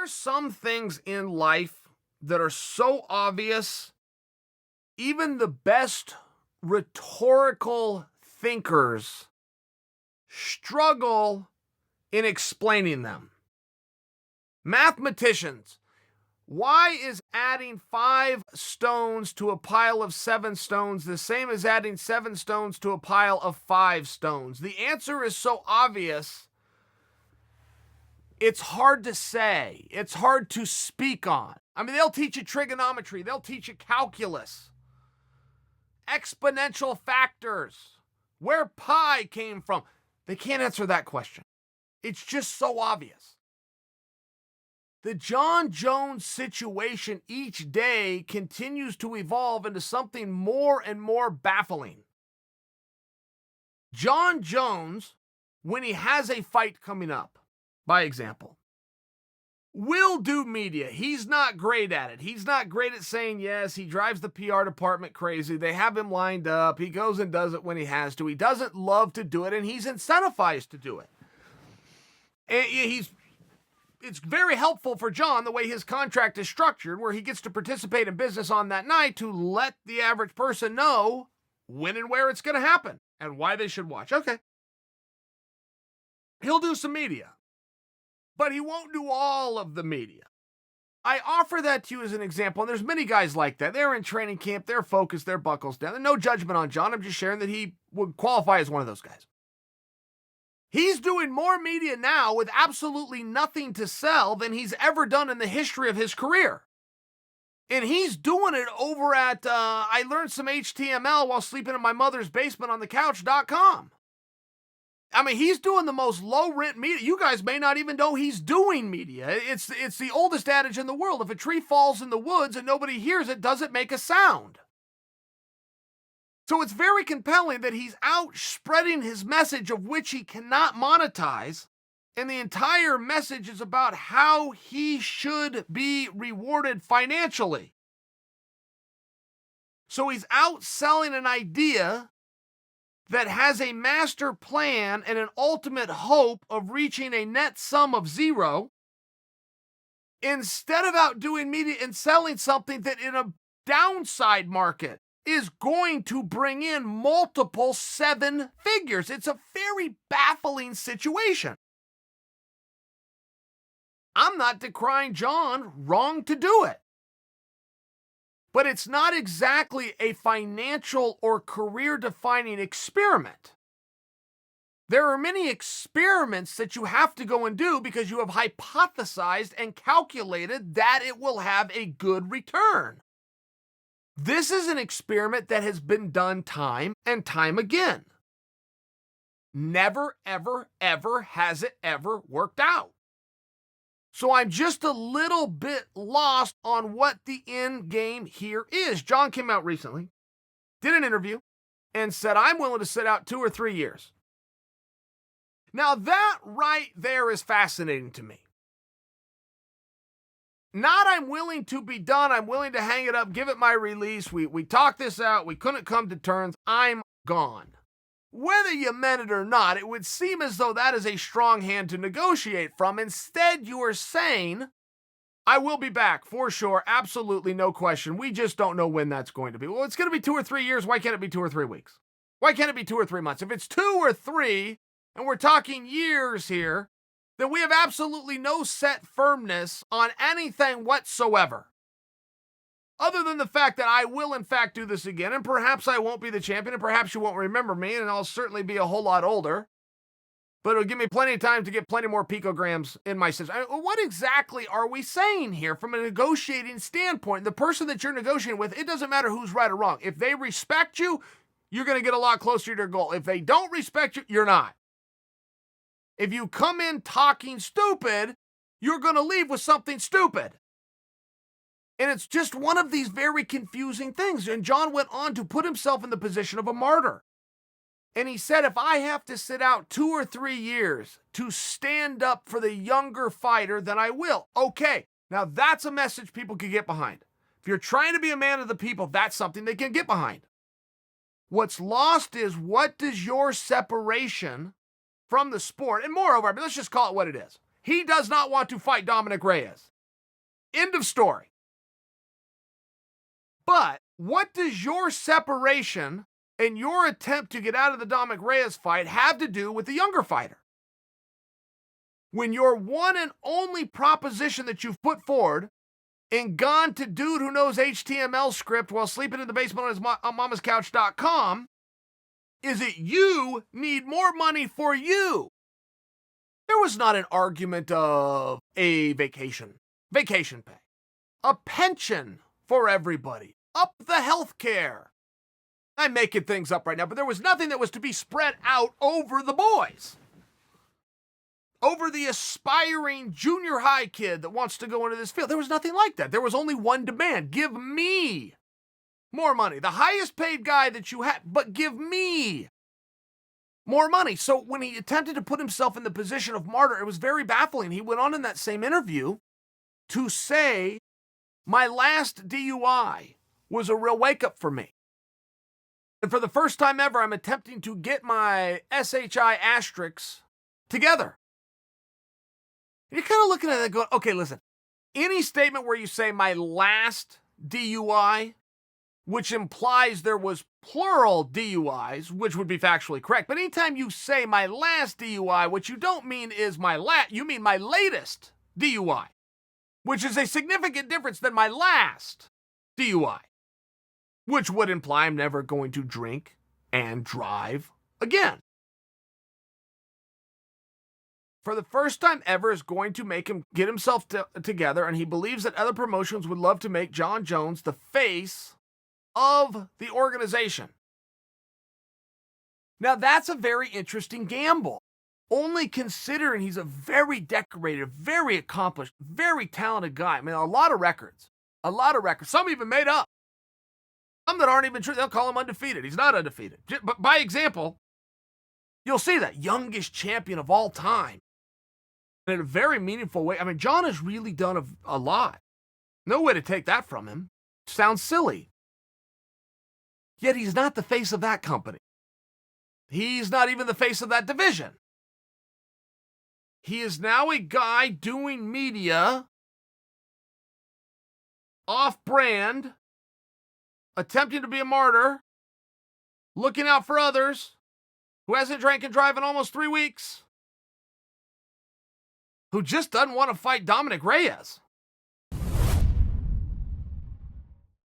There's some things in life that are so obvious, even the best rhetorical thinkers struggle in explaining them. Mathematicians, why is adding 5 stones to a pile of 7 stones the same as adding 7 stones to a pile of 5 stones? The answer is so obvious, it's hard to say. It's hard to speak on. I mean, they'll teach you trigonometry. They'll teach you calculus, exponential factors, where pi came from. They can't answer that question. It's just so obvious. The Jon Jones situation each day continues to evolve into something more and more baffling. Jon Jones, when he has a fight coming up, by example, will do media. He's not great at it. He's not great at saying yes. He drives the PR department crazy. They have him lined up. He goes and does it when he has to. He doesn't love to do it, and he's incentivized to do it. And it's very helpful for Jon the way his contract is structured, where he gets to participate in business on that night to let the average person know when and where it's going to happen and why they should watch. Okay. He'll do some media, but he won't do all of the media. I offer that to you as an example, and there's many guys like that. They're in training camp, they're focused, their buckles down. There's no judgment on Jon. I'm just sharing that he would qualify as one of those guys. He's doing more media now with absolutely nothing to sell than he's ever done in the history of his career. And he's doing it over at I learned some HTML while sleeping in my mother's basement on the couch.com. I mean, he's doing the most low-rent media. You guys may not even know he's doing media. It's the oldest adage in the world. If a tree falls in the woods and nobody hears it, does it make a sound? So it's very compelling that he's out spreading his message of which he cannot monetize, and the entire message is about how he should be rewarded financially. So he's out selling an idea that has a master plan and an ultimate hope of reaching a net sum of 0, instead of out doing media and selling something that in a downside market is going to bring in multiple 7 figures. It's a very baffling situation. I'm not decrying Jon, wrong to do it. But it's not exactly a financial or career-defining experiment. There are many experiments that you have to go and do because you have hypothesized and calculated that it will have a good return. This is an experiment that has been done time and time again. Never, ever, ever has it ever worked out. So I'm just a little bit lost on what the end game here is. Jon came out recently, did an interview, and said, I'm willing to sit out 2 or 3 years. Now that right there is fascinating to me. Not I'm willing to be done, I'm willing to hang it up, give it my release, we talked this out, we couldn't come to terms, I'm gone. Whether you meant it or not, it would seem as though that is a strong hand to negotiate from. Instead, you are saying, I will be back, for sure, absolutely, no question. We just don't know when that's going to be. Well, it's going to be 2 or 3 years. Why can't it be 2 or 3 weeks? Why can't it be 2 or 3 months? If it's 2 or 3, and we're talking years here, then we have absolutely no set firmness on anything whatsoever. Other than the fact that I will, in fact, do this again, and perhaps I won't be the champion, and perhaps you won't remember me, and I'll certainly be a whole lot older. But it'll give me plenty of time to get plenty more picograms in my system. I mean, what exactly are we saying here from a negotiating standpoint? The person that you're negotiating with, it doesn't matter who's right or wrong. If they respect you, you're going to get a lot closer to your goal. If they don't respect you, you're not. If you come in talking stupid, you're going to leave with something stupid. And it's just one of these very confusing things. And Jon went on to put himself in the position of a martyr. And he said, if I have to sit out 2 or 3 years to stand up for the younger fighter, then I will. Okay, now that's a message people can get behind. If you're trying to be a man of the people, that's something they can get behind. What's lost is, what does your separation from the sport, and moreover, I mean, let's just call it what it is. He does not want to fight Dominic Reyes. End of story. But what does your separation and your attempt to get out of the Dominic Reyes fight have to do with the younger fighter? When your one and only proposition that you've put forward and gone to dude who knows HTML script while sleeping in the basement on his mama's couch.com is that you need more money for you. There was not an argument of a vacation pay, a pension for everybody, up the health care. I'm making things up right now, but there was nothing that was to be spread out over the boys. Over the aspiring junior high kid that wants to go into this field. There was nothing like that. There was only one demand. Give me more money. The highest paid guy that you had, but give me more money. So when he attempted to put himself in the position of martyr, it was very baffling. He went on in that same interview to say, my last DUI was a real wake-up for me. And for the first time ever, I'm attempting to get my SHI asterisks together. You're kind of looking at it going, okay, listen, any statement where you say my last DUI, which implies there was plural DUIs, which would be factually correct. But anytime you say my last DUI, what you don't mean is you mean my latest DUI, which is a significant difference than my last DUI, which would imply I'm never going to drink and drive again. For the first time ever, is going to make him get himself together, and he believes that other promotions would love to make Jon Jones the face of the organization. Now, that's a very interesting gamble, only considering he's a very decorated, very accomplished, very talented guy. I mean, a lot of records, some even made up, some that aren't even true. They'll call him undefeated. He's not undefeated. But by example, you'll see that youngest champion of all time. In a very meaningful way. I mean, Jon has really done a lot. No way to take that from him. Sounds silly. Yet he's not the face of that company. He's not even the face of that division. He is now a guy doing media, off-brand, attempting to be a martyr, looking out for others, who hasn't drank and drive in almost 3 weeks, who just doesn't want to fight Dominic Reyes.